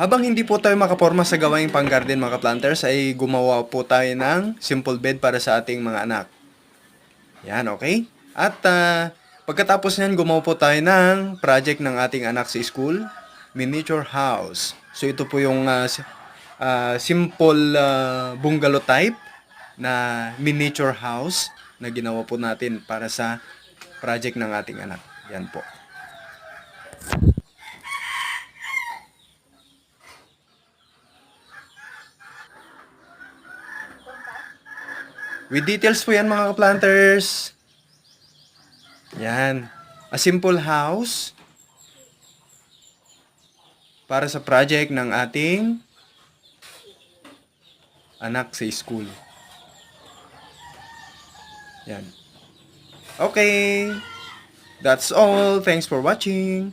Habang hindi po tayo makaporma sa gawaing pang-garden mga planters, ay gumawa po tayo ng simple bed para sa ating mga anak. Yan, okay? At pagkatapos niyan, gumawa po tayo ng project ng ating anak sa school, miniature house. So ito po yung simple bungalow type na miniature house na ginawa po natin para sa project ng ating anak. Yan po. With details po yan mga planters. Yan. A simple house para sa project ng ating anak sa school. Yan. Okay. That's all. Thanks for watching.